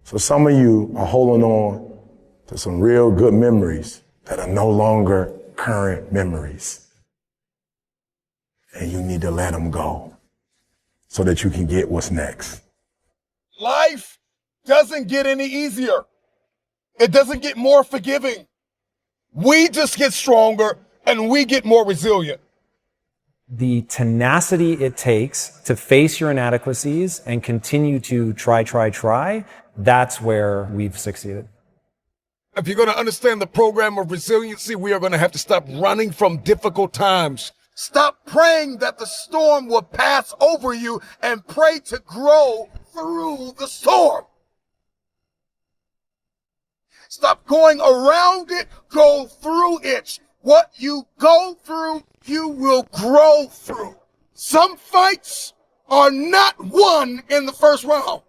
So some of you are holding on to some real good memories that are no longer current memories. And you need to let them go so that you can get what's next. Life doesn't get any easier. It doesn't get more forgiving. We just get stronger and we get more resilient. The tenacity it takes to face your inadequacies and continue to try, that's where we've succeeded. If you're going to understand the program of resiliency, we are going to have to stop running from difficult times. Stop praying that the storm will pass over you and pray to grow through the storm. Stop going around it, go through it. What you go through, you will grow through. Some fights are not won in the first round.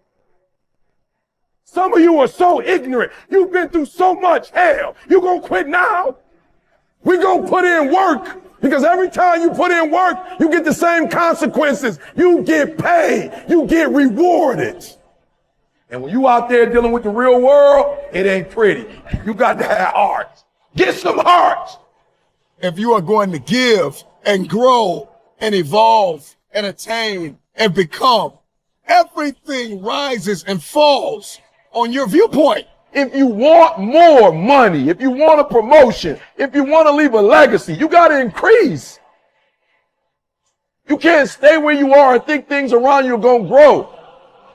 Some of you are so ignorant. You've been through so much hell. You gonna quit now? We gonna put in work, because every time you put in work, you get the same consequences. You get paid. You get rewarded. And when you out there dealing with the real world, it ain't pretty. You got to have heart. Get some heart. If you are going to give and grow and evolve and attain and become, everything rises and falls on your viewpoint. If you want more money, if you want a promotion, if you want to leave a legacy, you got to increase. You can't stay where you are and think things around you are going to grow.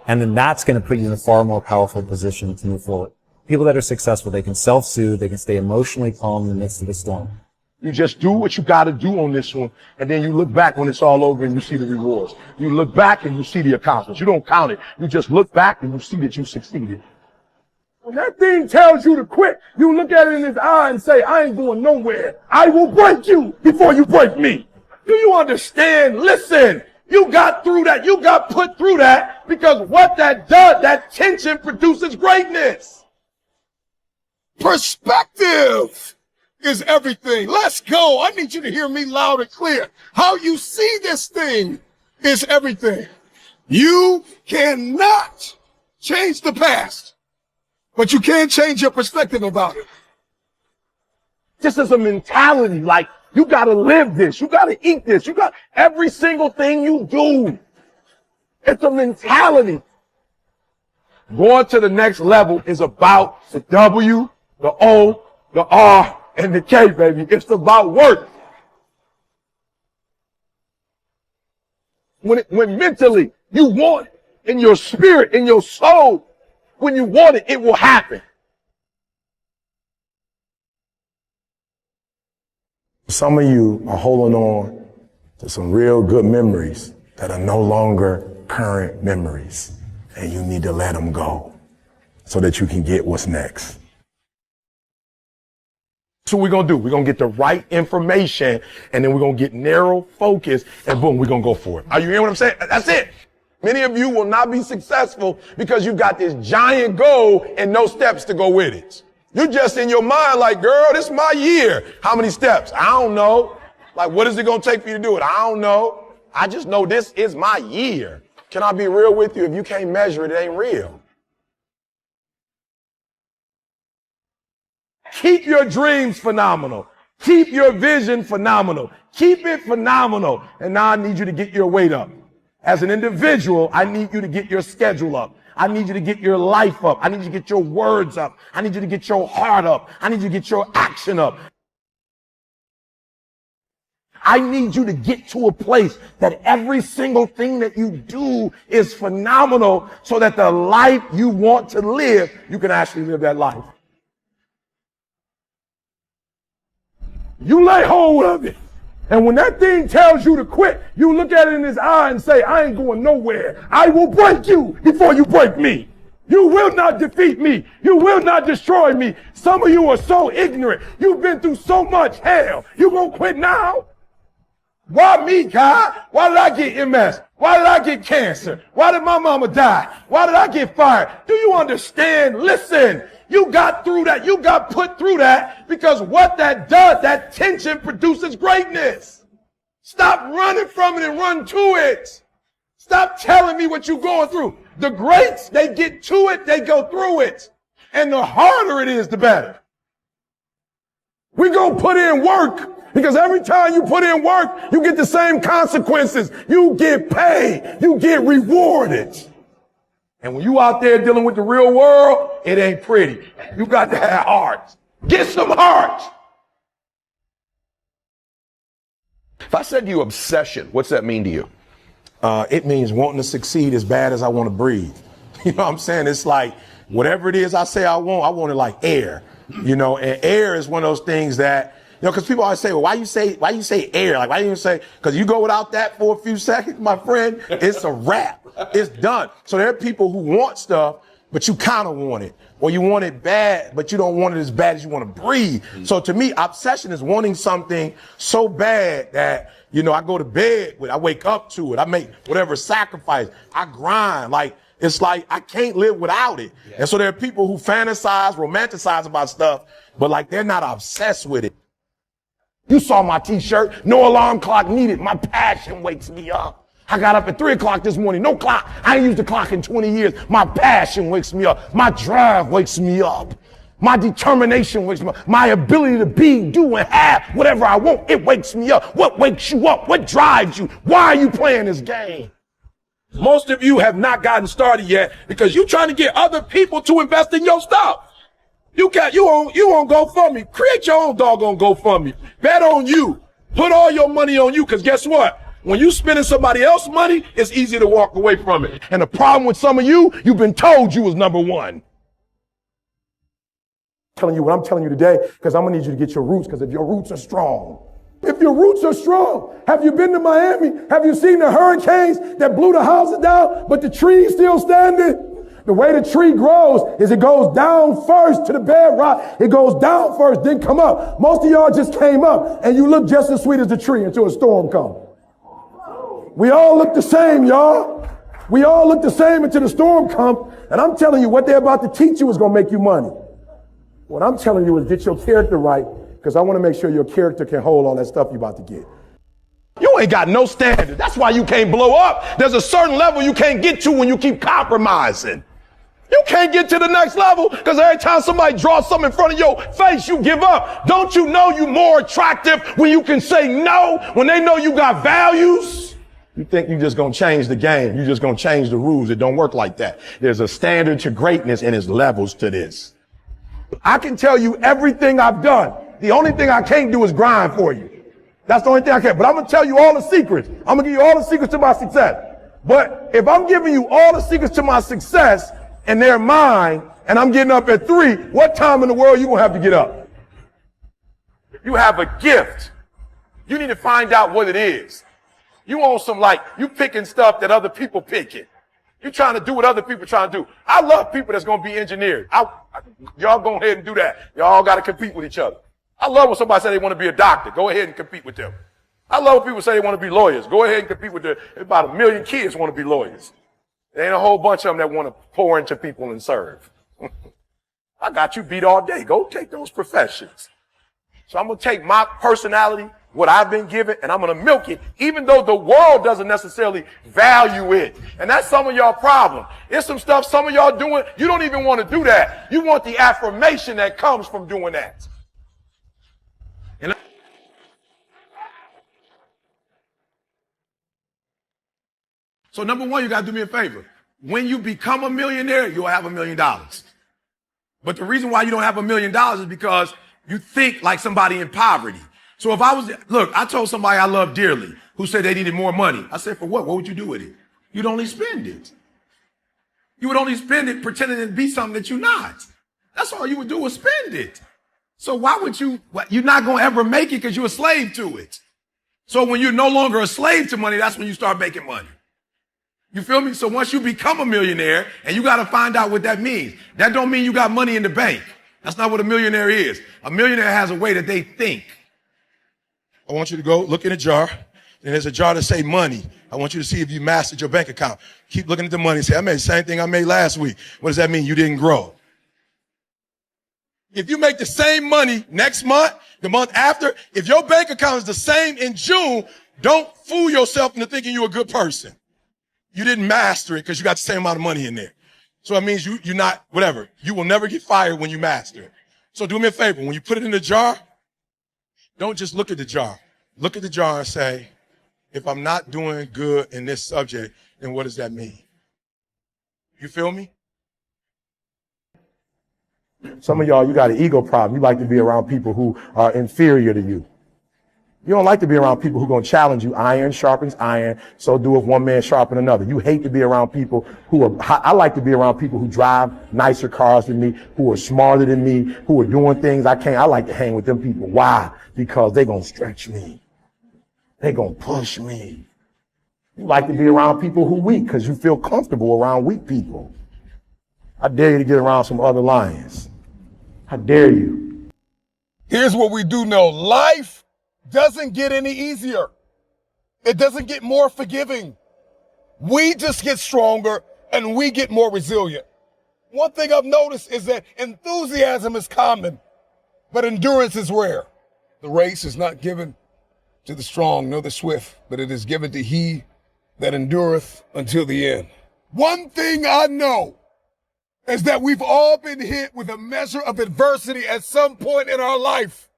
And then that's going to put you in a far more powerful position to move forward. People that are successful, they can self-soothe, they can stay emotionally calm in the midst of the storm. You just do what you got to do on this one, and then you look back when it's all over and you see the rewards. You look back and you see the accomplishments. You don't count it. You just look back and you see that you succeeded. When that thing tells you to quit, you look at it in his eye and say, I ain't going nowhere. I will break you before you break me. Do you understand? Listen, you got through that. You got put through that because what that does, that tension produces greatness. Perspective is everything. Let's go. I need you to hear me loud and clear. How you see this thing is everything. You cannot change the past, but you can change your perspective about it. This is a mentality. Like, you got to live this. You got to eat this. You got every single thing you do. It's a mentality. Going to the next level is about the W, the O, the R, and the K, baby. It's about work. When mentally you want it, in your spirit, in your soul, when you want it, it will happen. Some of you are holding on to some real good memories that are no longer current memories, and you need to let them go so that you can get what's next. So what we're going to do, we're going to get the right information, and then we're going to get narrow focus, and boom, we're going to go for it. Are you hearing what I'm saying? That's it. Many of you will not be successful because you've got this giant goal and no steps to go with it. You're just in your mind like, girl, this is my year. How many steps? I don't know. Like, what is it going to take for you to do it? I don't know. I just know this is my year. Can I be real with you? If you can't measure it, it ain't real. Keep your dreams phenomenal. Keep your vision phenomenal. Keep it phenomenal. And now I need you to get your weight up. As an individual, I need you to get your schedule up. I need you to get your life up. I need you to get your words up. I need you to get your heart up. I need you to get your action up. I need you to get to a place that every single thing that you do is phenomenal so that the life you want to live, you can actually live that life. You lay hold of it. And when that thing tells you to quit, you look at it in his eye and say, I ain't going nowhere. I will break you before you break me. You will not defeat me. You will not destroy me. Some of you are so ignorant. You've been through so much hell. You gonna quit now? Why me, God? Why did I get MS? Why did I get cancer? Why did my mama die? Why did I get fired? Do you understand? Listen, you got through that. You got put through that because what that does, that tension produces greatness. Stop running from it and run to it. Stop telling me what you're going through. The greats, they get to it, they go through it. And the harder it is, the better. We gonna put in work, because every time you put in work, you get the same consequences. You get paid, you get rewarded. And when you out there dealing with the real world, it ain't pretty. You got to have heart. Get some heart. If I said to you obsession, what's that mean to you? It means wanting to succeed as bad as I want to breathe. You know what I'm saying? It's like whatever it is I say I want it like air. You know, and air is one of those things that, you know, because people always say, well, why you say air? Like, why do you say, because you go without that for a few seconds, my friend, it's a wrap. It's done. So there are people who want stuff, but you kind of want it. Or you want it bad, but you don't want it as bad as you want to breathe. So to me, obsession is wanting something so bad that, you know, I go to bed with, I wake up to it. I make whatever sacrifice. I grind. Like, it's like I can't live without it. Yeah. And so there are people who fantasize, romanticize about stuff, but like they're not obsessed with it. You saw my t-shirt, no alarm clock needed. My passion wakes me up. I got up at 3 o'clock this morning, no clock. I ain't used the clock in 20 years. My passion wakes me up. My drive wakes me up. My determination wakes me up. My ability to be, do, and have whatever I want, it wakes me up. What wakes you up? What drives you? Why are you playing this game? Most of you have not gotten started yet because you're trying to get other people to invest in your stuff. You on GoFundMe. Create your own doggone GoFundMe. Bet on you. Put all your money on you, because guess what? When you spending somebody else's money, it's easy to walk away from it. And the problem with some of you, you've been told you was number one. I'm telling you what I'm telling you today, because I'm going to need you to get your roots, because if your roots are strong, have you been to Miami? Have you seen the hurricanes that blew the houses down, but the tree's still standing? The way the tree grows is it goes down first to the bedrock. It goes down first, then come up. Most of y'all just came up, and you look just as sweet as the tree until a storm comes. We all look the same, y'all. We all look the same until the storm comes. And I'm telling you, what they're about to teach you is going to make you money. What I'm telling you is get your character right, because I want to make sure your character can hold all that stuff you're about to get. You ain't got no standard. That's why you can't blow up. There's a certain level you can't get to when you keep compromising. You can't get to the next level because every time somebody draws something in front of your face, you give up. Don't you know you're more attractive when you can say no, when they know you got values? You think you're just going to change the game. You're just going to change the rules. It don't work like that. There's a standard to greatness and there's levels to this. I can tell you everything I've done. The only thing I can't do is grind for you. That's the only thing I can. But I'm going to tell you all the secrets. I'm going to give you all the secrets to my success. But if I'm giving you all the secrets to my success and they're mine, and I'm getting up at 3, what time in the world you going to have to get up? You have a gift. You need to find out what it is. You on some you picking stuff that other people picking. You trying to do what other people trying to do. I love people that's going to be engineers. Y'all go ahead and do that. Y'all got to compete with each other. I love when somebody say they want to be a doctor. Go ahead and compete with them. I love when people say they want to be lawyers. Go ahead and compete with them. About 1 million kids want to be lawyers. There ain't a whole bunch of them that want to pour into people and serve. I got you beat all day. Go take those professions. So I'm going to take my personality, what I've been given, and I'm going to milk it, even though the world doesn't necessarily value it. And that's some of y'all problem. It's some stuff some of y'all doing, you don't even want to do that. You want the affirmation that comes from doing that. So number one, you got to do me a favor. When you become a millionaire, you'll have $1 million. But the reason why you don't have $1 million is because you think like somebody in poverty. So if I told somebody I love dearly who said they needed more money. I said, for what? What would you do with it? You'd only spend it. You would only spend it pretending to be something that you're not. That's all you would do was spend it. So why would you're not going to ever make it because you're a slave to it. So when you're no longer a slave to money, that's when you start making money. You feel me? So once you become a millionaire, and you got to find out what that means. That don't mean you got money in the bank. That's not what a millionaire is. A millionaire has a way that they think. I want you to go look in a jar, and there's a jar that say money. I want you to see if you mastered your bank account. Keep looking at the money and say, I made the same thing I made last week. What does that mean? You didn't grow. If you make the same money next month, the month after, if your bank account is the same in June, don't fool yourself into thinking you're a good person. You didn't master it because you got the same amount of money in there. So it means you're not, whatever. You will never get fired when you master it. So do me a favor. When you put it in the jar, don't just look at the jar. Look at the jar and say, if I'm not doing good in this subject, then what does that mean? You feel me? Some of y'all, you got an ego problem. You like to be around people who are inferior to you. You don't like to be around people who are going to challenge you. Iron sharpens iron, so do if one man sharpen another. You hate to be around people I like to be around people who drive nicer cars than me, who are smarter than me, who are doing things I can't. I like to hang with them people. Why? Because they're going to stretch me. They're going to push me. You like to be around people who are weak because you feel comfortable around weak people. I dare you to get around some other lions. I dare you. Here's what we do know. Life doesn't get any easier. It doesn't get more forgiving. We just get stronger and we get more resilient. One thing I've noticed is that enthusiasm is common, but endurance is rare. The race is not given to the strong nor the swift, but it is given to he that endureth until the end. One thing I know is that we've all been hit with a measure of adversity at some point in our life.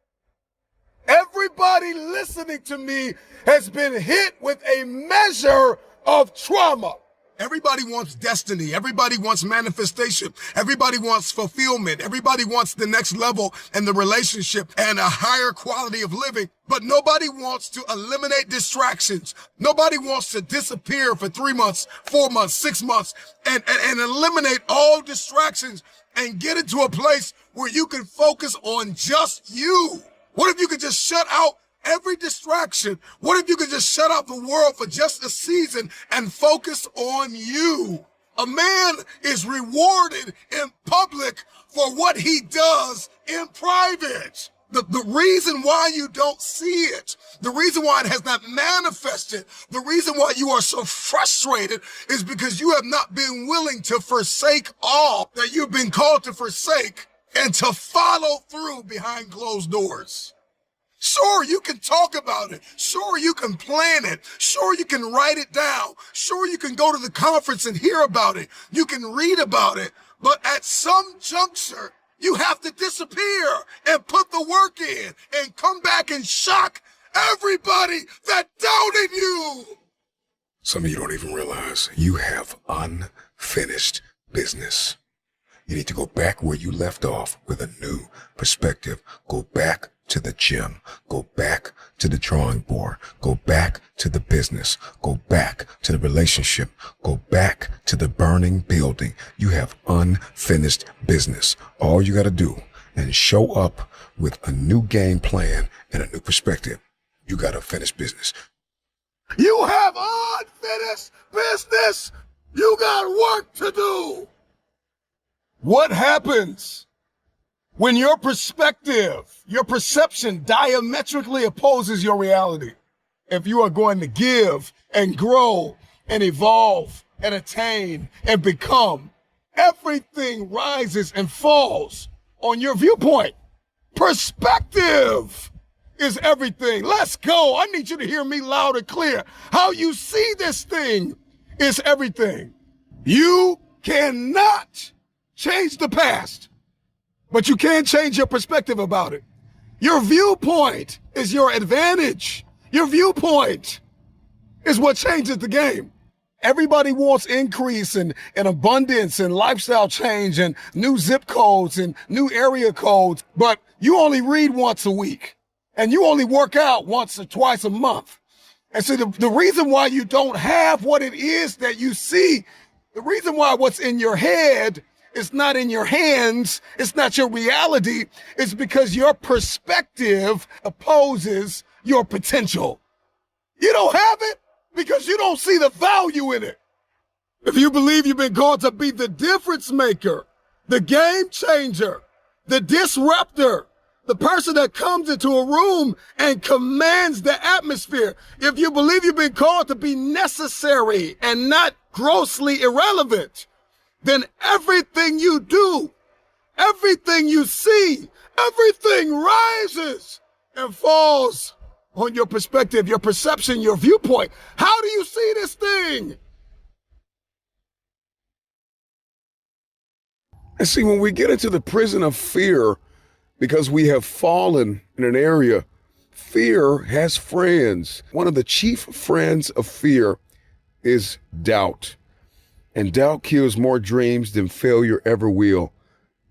Everybody listening to me has been hit with a measure of trauma. Everybody wants destiny. Everybody wants manifestation. Everybody wants fulfillment. Everybody wants the next level in the relationship and a higher quality of living. But nobody wants to eliminate distractions. Nobody wants to disappear for 3 months, 4 months, 6 months and eliminate all distractions and get into a place where you can focus on just you. What if you could just shut out every distraction? What if you could just shut out the world for just a season and focus on you? A man is rewarded in public for what he does in private. The reason why you don't see it, the reason why it has not manifested, the reason why you are so frustrated is because you have not been willing to forsake all that you've been called to forsake and to follow through behind closed doors. Sure, you can talk about it. Sure, you can plan it. Sure, you can write it down. Sure, you can go to the conference and hear about it. You can read about it. But at some juncture, you have to disappear and put the work in and come back and shock everybody that doubted you. Some of you don't even realize you have unfinished business. You need to go back where you left off with a new perspective. Go back to the gym. Go back to the drawing board. Go back to the business. Go back to the relationship. Go back to the burning building. You have unfinished business. All you got to do and show up with a new game plan and a new perspective. You got to finish business. You have unfinished business. You got work to do. What happens when your perspective, your perception diametrically opposes your reality? If you are going to give and grow and evolve and attain and become, everything rises and falls on your viewpoint. Perspective is everything. Let's go. I need you to hear me loud and clear. How you see this thing is everything. You cannot change the past, but you can change your perspective about it. Your viewpoint is your advantage. Your viewpoint is what changes the game. Everybody wants increase and abundance and lifestyle change and new zip codes and new area codes, but you only read once a week and you only work out once or twice a month. And so the reason why you don't have what it is that you see, the reason why what's in your head it's not in your hands, it's not your reality, it's because your perspective opposes your potential. You don't have it because you don't see the value in it. If you believe you've been called to be the difference maker, the game changer, the disruptor, the person that comes into a room and commands the atmosphere, if you believe you've been called to be necessary and not grossly irrelevant, then everything you do, everything you see, everything rises and falls on your perspective, your perception, your viewpoint. How do you see this thing? And see, when we get into the prison of fear, because we have fallen in an area, fear has friends. One of the chief friends of fear is doubt. And doubt kills more dreams than failure ever will.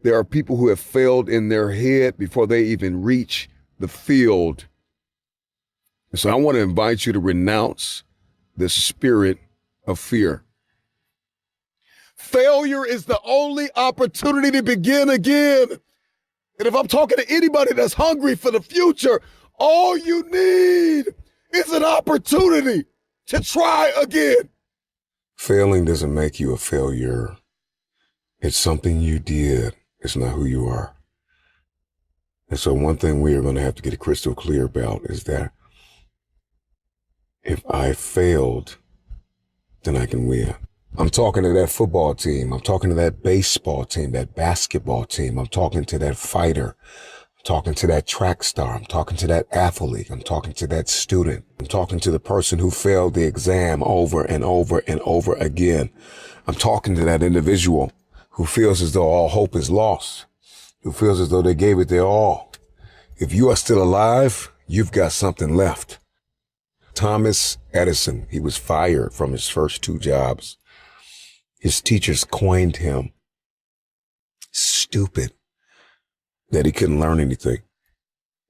There are people who have failed in their head before they even reach the field. And so I want to invite you to renounce the spirit of fear. Failure is the only opportunity to begin again. And if I'm talking to anybody that's hungry for the future, all you need is an opportunity to try again. Failing doesn't make you a failure. It's something you did. It's not who you are. And so one thing we are going to have to get crystal clear about is that if I failed, then I can win. I'm talking to that football team. I'm talking to that baseball team, that basketball team. I'm talking to that fighter. I'm talking to that track star. I'm talking to that athlete. I'm talking to that student. I'm talking to the person who failed the exam over and over and over again. I'm talking to that individual who feels as though all hope is lost, who feels as though they gave it their all. If you are still alive, you've got something left. Thomas Edison, he was fired from his first 2 jobs. His teachers coined him stupid, that he couldn't learn anything.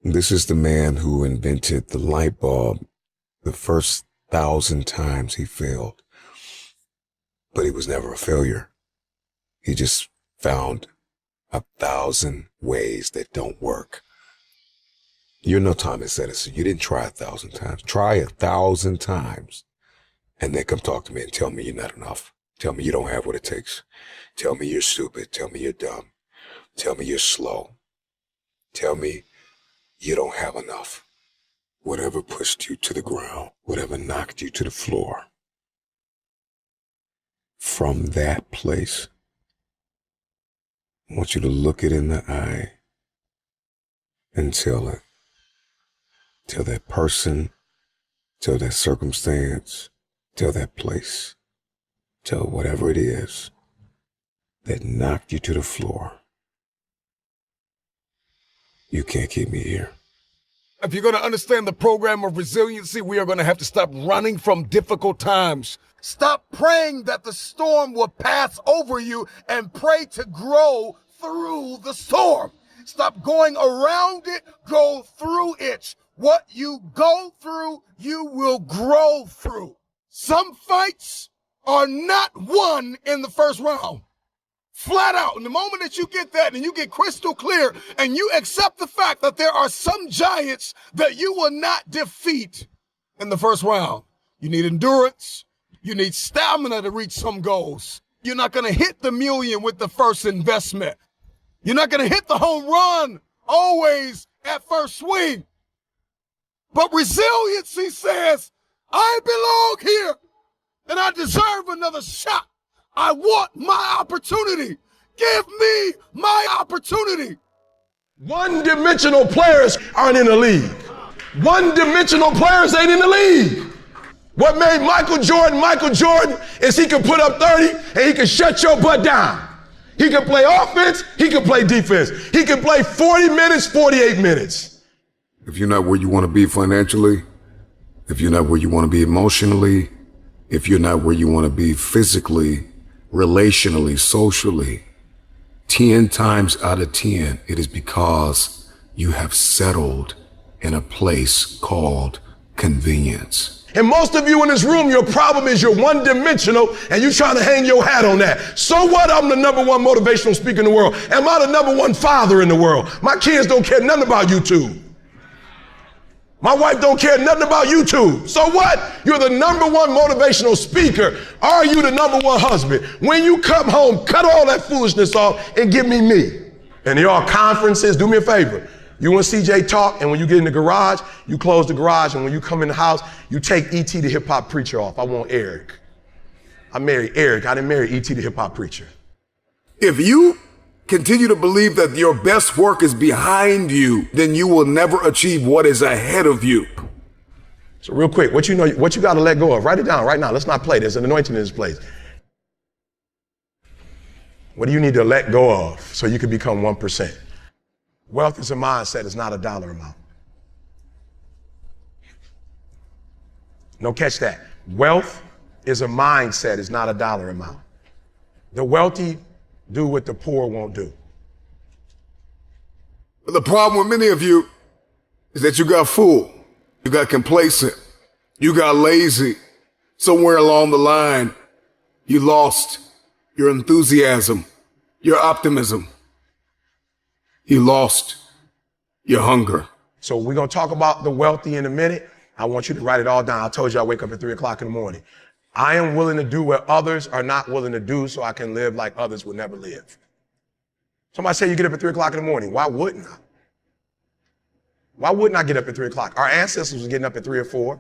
This is the man who invented the light bulb the first 1,000 times he failed. But he was never a failure. He just found 1,000 ways that don't work. You're no Thomas Edison. You didn't try 1,000 times. Try 1,000 times and then come talk to me and tell me you're not enough. Tell me you don't have what it takes. Tell me you're stupid. Tell me you're dumb. Tell me you're slow. Tell me you don't have enough. Whatever pushed you to the ground, whatever knocked you to the floor, from that place, I want you to look it in the eye and tell it. Tell that person, tell that circumstance, tell that place, tell whatever it is that knocked you to the floor. You can't keep me here. If you're going to understand the program of resiliency, we are going to have to stop running from difficult times. Stop praying that the storm will pass over you and pray to grow through the storm. Stop going around it, go through it. What you go through, you will grow through. Some fights are not won in the first round. Flat out. And the moment that you get that and you get crystal clear and you accept the fact that there are some giants that you will not defeat in the first round. You need endurance. You need stamina to reach some goals. You're not going to hit the million with the first investment. You're not going to hit the home run always at first swing. But resiliency says, I belong here and I deserve another shot. I want my opportunity. Give me my opportunity. One-dimensional players aren't in the league. One-dimensional players ain't in the league. What made Michael Jordan is he could put up 30 and he could shut your butt down. He could play offense, he could play defense. He could play 40 minutes, 48 minutes. If you're not where you want to be financially, if you're not where you want to be emotionally, if you're not where you want to be physically, relationally, socially, 10 times out of 10, it is because you have settled in a place called convenience. And most of you in this room, your problem is you're one-dimensional and you're trying to hang your hat on that. So what? I'm the #1 motivational speaker in the world. Am I the #1 father in the world? My kids don't care nothing about YouTube. My wife don't care nothing about YouTube. So what? You're the #1 motivational speaker. Are you the #1 husband? When you come home, cut all that foolishness off and give me me. And y'all conferences, do me a favor. You and CJ talk, and when you get in the garage, you close the garage, and when you come in the house, you take E.T. the hip-hop preacher off. I want Eric. I married Eric. I didn't marry E.T. the hip-hop preacher. If you continue to believe that your best work is behind you, then you will never achieve what is ahead of you. So real quick, what you got to let go of? Write it down right now. Let's not play. There's an anointing in this place. What do you need to let go of so you can become 1%? Wealth is a mindset, it's not a dollar amount. No, catch that. Wealth is a mindset, it's not a dollar amount. The wealthy do what the poor won't do. The problem with many of you is that you got fooled, you got complacent, you got lazy. Somewhere along the line, you lost your enthusiasm, your optimism. You lost your hunger. So we're going to talk about the wealthy in a minute. I want you to write it all down. I told you I wake up at 3 o'clock in the morning. I am willing to do what others are not willing to do so I can live like others would never live. Somebody say you get up at 3 o'clock in the morning. Why wouldn't I? Why wouldn't I get up at 3 o'clock? Our ancestors was getting up at 3 or 4,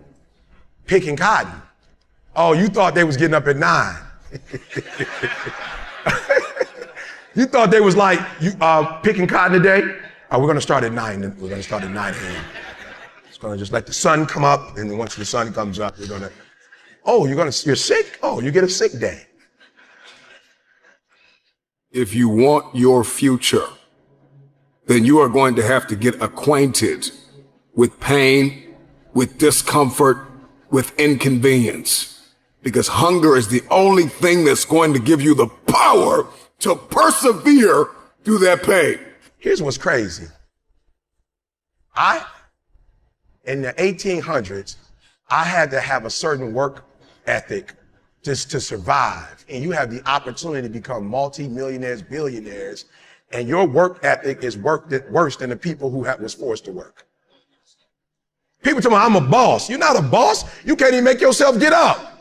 picking cotton. Oh, you thought they was getting up at 9. You thought they was like, picking cotton today? Oh, we're going to start at 9. We're going to start at 9 a.m. It's going to just let the sun come up, and then once the sun comes up, we're going to, oh, you're sick? Oh, you get a sick day. If you want your future, then you are going to have to get acquainted with pain, with discomfort, with inconvenience. Because hunger is the only thing that's going to give you the power to persevere through that pain. Here's what's crazy. In the 1800s, I had to have a certain work ethic just to survive. And you have the opportunity to become multi-millionaires, billionaires, and your work ethic is worse than the people who was forced to work. People tell me, I'm a boss. You're not a boss. You can't even make yourself get up.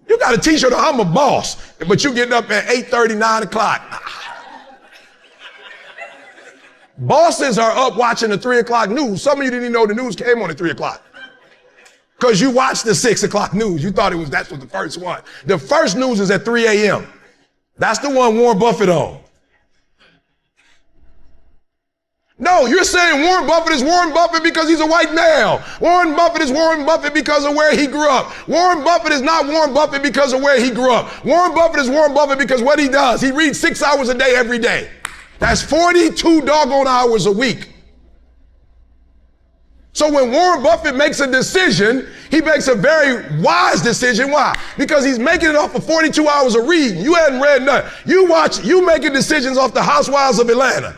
You got a t-shirt, I'm a boss, but you getting up at 8:30, 9 o'clock. Bosses are up watching the 3 o'clock news. Some of you didn't even know the news came on at 3 o'clock. Because you watched the 6 o'clock news. You thought that was the first one. The first news is at 3 a.m. That's the one Warren Buffett on. No, you're saying Warren Buffett is Warren Buffett because he's a white male. Warren Buffett is Warren Buffett because of where he grew up. Warren Buffett is not Warren Buffett because of where he grew up. Warren Buffett is Warren Buffett because what he does. He reads 6 hours a day every day. That's 42 doggone hours a week. So when Warren Buffett makes a decision, he makes a very wise decision. Why? Because he's making it off of 42 hours of reading. You hadn't read nothing. You making decisions off the Housewives of Atlanta.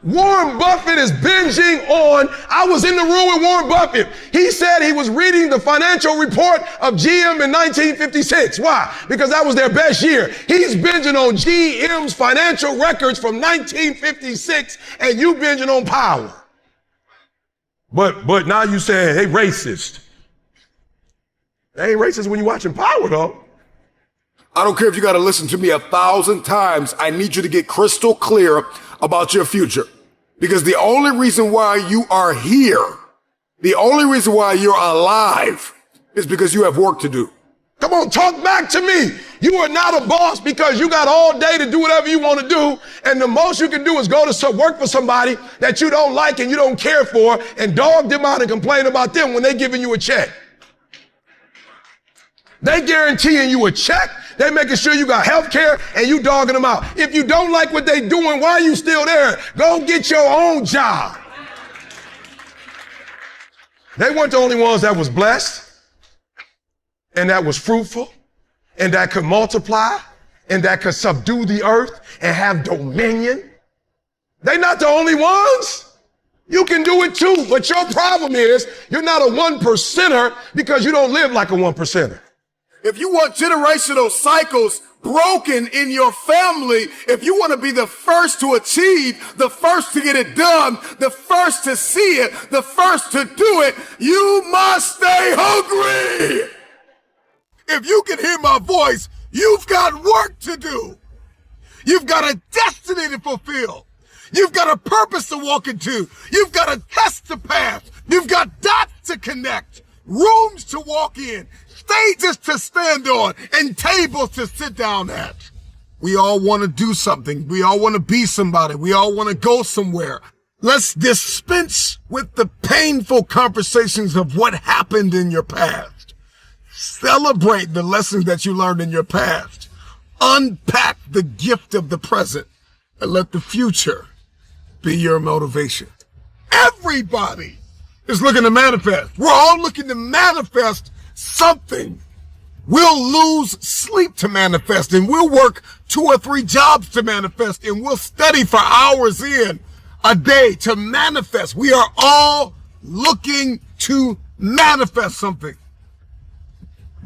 Warren Buffett is binging on, I was in the room with Warren Buffett. He said he was reading the financial report of GM in 1956. Why? Because that was their best year. He's binging on GM's financial records from 1956 and you binging on Power. But now you saying, hey, racist. They ain't racist when you're watching Power though. I don't care if you got to listen to me 1,000 times. I need you to get crystal clear about your future. Because the only reason why you are here, the only reason why you're alive is because you have work to do. Come on, talk back to me. You are not a boss because you got all day to do whatever you want to do. And the most you can do is go to work for somebody that you don't like and you don't care for and dog them out and complain about them when they're giving you a check. They guaranteeing you a check. They making sure you got health care and you dogging them out. If you don't like what they doing, why are you still there? Go get your own job. They weren't the only ones that was blessed and that was fruitful and that could multiply and that could subdue the earth and have dominion. They're not the only ones. You can do it too, but your problem is you're not a 1%er because you don't live like a 1%er. If you want generational cycles broken in your family, if you want to be the first to achieve, the first to get it done, the first to see it, the first to do it, you must stay hungry. If you can hear my voice, you've got work to do. You've got a destiny to fulfill. You've got a purpose to walk into. You've got a test to pass. You've got dots to connect, rooms to walk in, stages to stand on, and tables to sit down at. We all want to do something. We all want to be somebody. We all want to go somewhere. Let's dispense with the painful conversations of what happened in your past. Celebrate the lessons that you learned in your past. Unpack the gift of the present and let the future be your motivation. Everybody is looking to manifest. We're all looking to manifest something. We'll lose sleep to manifest, and we'll work 2 or 3 jobs to manifest, and we'll study for hours in a day to manifest. We are all looking to manifest something.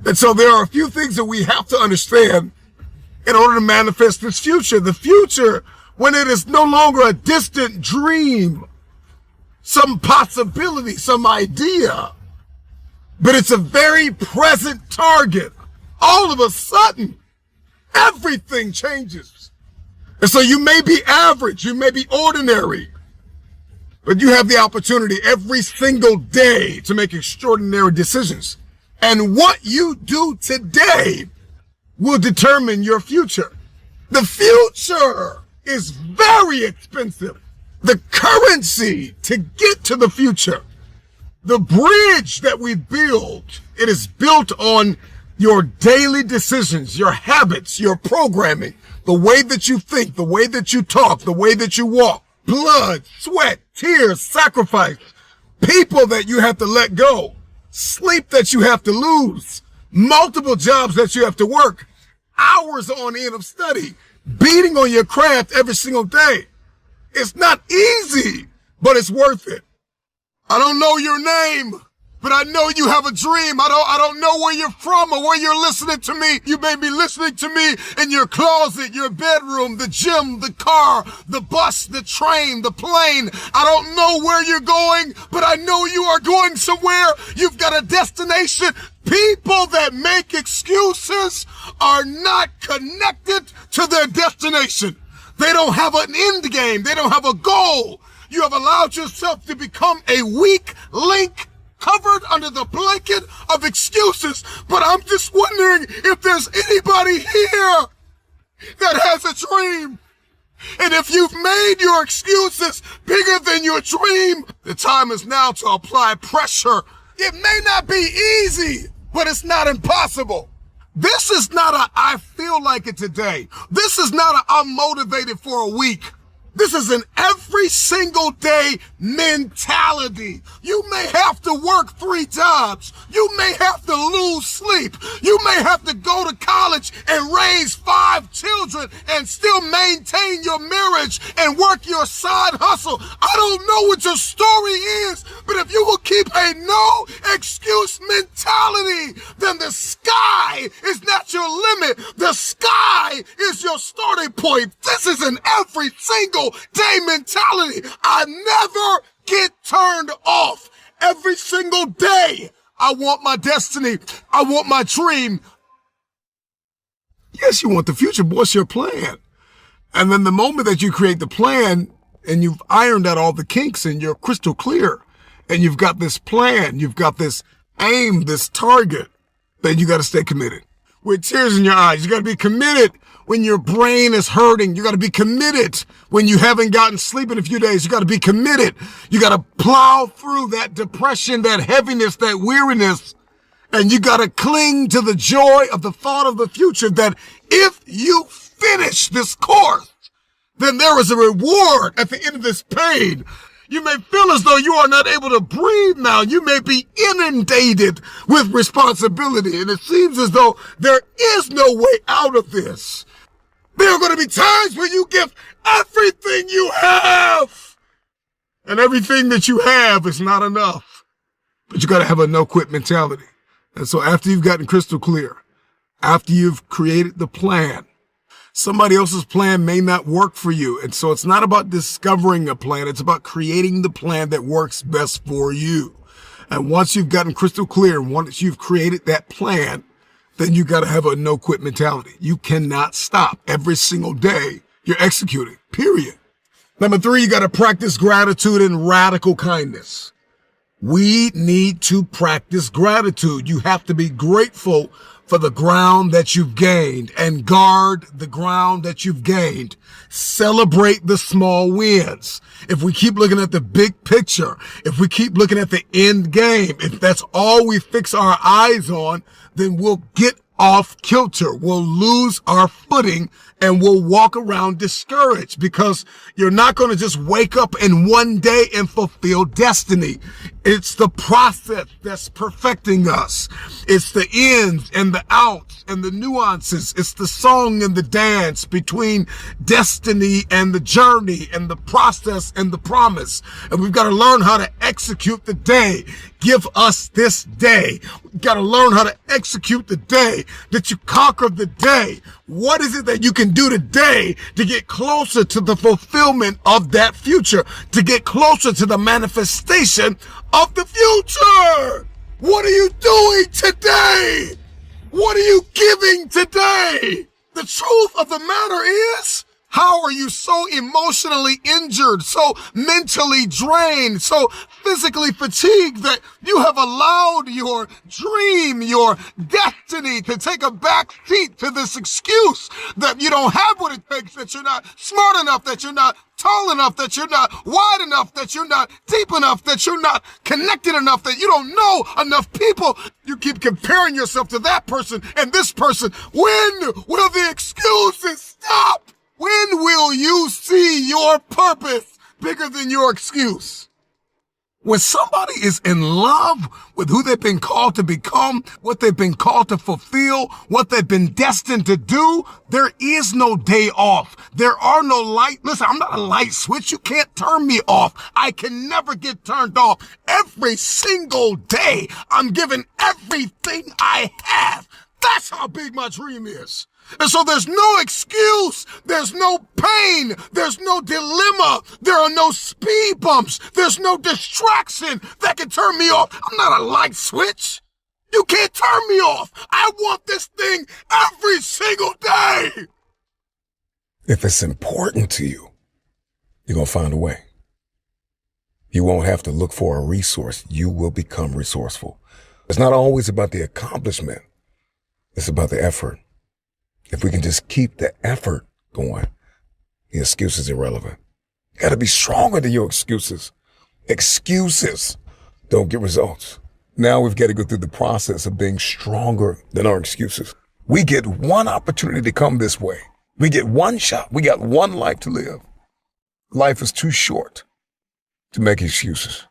And so there are a few things that we have to understand in order to manifest this future. The future, when it is no longer a distant dream, some possibility, some idea, but it's a very present target. All of a sudden, everything changes. And so you may be average, you may be ordinary, but you have the opportunity every single day to make extraordinary decisions. And what you do today will determine your future. The future is very expensive. The currency to get to the future, the bridge that we build, it is built on your daily decisions, your habits, your programming, the way that you think, the way that you talk, the way that you walk, blood, sweat, tears, sacrifice, people that you have to let go, sleep that you have to lose, multiple jobs that you have to work, hours on end of study, beating on your craft every single day. It's not easy, but it's worth it. I don't know your name, but I know you have a dream. I don't know where you're from or where you're listening to me. You may be listening to me in your closet, your bedroom, the gym, the car, the bus, the train, the plane. I don't know where you're going, but I know you are going somewhere. You've got a destination. People that make excuses are not connected to their destination. They don't have an end game. They don't have a goal. You have allowed yourself to become a weak link covered under the blanket of excuses. But I'm just wondering if there's anybody here that has a dream. And if you've made your excuses bigger than your dream, the time is now to apply pressure. It may not be easy, but it's not impossible. This is not a I feel like it today. This is not a I'm motivated for a week. This is an every single day mentality. You may have to work 3 jobs. You may have to lose sleep. You may have to go to college and raise 5 children and still maintain your marriage and work your side hustle. I don't know what your story is, but if you will keep a no excuse mentality, then the sky is not your limit. The sky is your starting point. This is an every single day mentality. I never get turned off. Every single day, I want my destiny. I want my dream. Yes, you want the future, but what's your plan? And then the moment that you create the plan and you've ironed out all the kinks and you're crystal clear and you've got this plan, you've got this aim, this target, then you got to stay committed. With tears in your eyes, you got to be committed when your brain is hurting. You got to be committed when you haven't gotten sleep in a few days. You got to be committed. You got to plow through that depression, that heaviness, that weariness. And you got to cling to the joy of the thought of the future that if you finish this course, then there is a reward at the end of this pain. You may feel as though you are not able to breathe now. You may be inundated with responsibility, and it seems as though there is no way out of this. There are going to be times when you give everything you have, and everything that you have is not enough. But you got to have a no-quit mentality. And so after you've gotten crystal clear, after you've created the plan, somebody else's plan may not work for you. And so it's not about discovering a plan. It's about creating the plan that works best for you. And once you've gotten crystal clear, once you've created that plan, then you got to have a no quit mentality. You cannot stop. Every single day you're executing, period. Number 3, you got to practice gratitude and radical kindness. We need to practice gratitude. You have to be grateful for the ground that you've gained and guard the ground that you've gained. Celebrate the small wins. If we keep looking at the big picture, if we keep looking at the end game, if that's all we fix our eyes on, then we'll get off kilter. We'll lose our footing and we'll walk around discouraged, because you're not going to just wake up in one day and fulfill destiny. It's the process that's perfecting us. It's the ins and the outs and the nuances. It's the song and the dance between destiny and the journey and the process and the promise. And we've got to learn how to execute the day. Give us this day. We've got to learn how to execute the day that you conquer the day. What is it that you can do today to get closer to the fulfillment of that future, to get closer to the manifestation of the future? What are you doing today? What are you giving today? The truth of the matter is, how are you so emotionally injured, so mentally drained, so physically fatigued that you have allowed your dream, your destiny to take a back seat to this excuse that you don't have what it takes, that you're not smart enough, that you're not tall enough, that you're not wide enough, that you're not deep enough, that you're not connected enough, that you don't know enough people. You keep comparing yourself to that person and this person. When will the excuses stop? When will you see your purpose bigger than your excuse? When somebody is in love with who they've been called to become, what they've been called to fulfill, what they've been destined to do, there is no day off. There are no listen, I'm not a light switch. You can't turn me off. I can never get turned off. Every single day, I'm giving everything I have. That's how big my dream is. And so there's no excuse, there's no pain, there's no dilemma, there are no speed bumps, there's no distraction that can turn me off. I'm not a light switch. You can't turn me off. I want this thing every single day. If it's important to you, you're going to find a way. You won't have to look for a resource. You will become resourceful. It's not always about the accomplishment. It's about the effort. If we can just keep the effort going, the excuse is irrelevant. You got to be stronger than your excuses. Excuses don't get results. Now we've got to go through the process of being stronger than our excuses. We get one opportunity to come this way. We get one shot. We got one life to live. Life is too short to make excuses.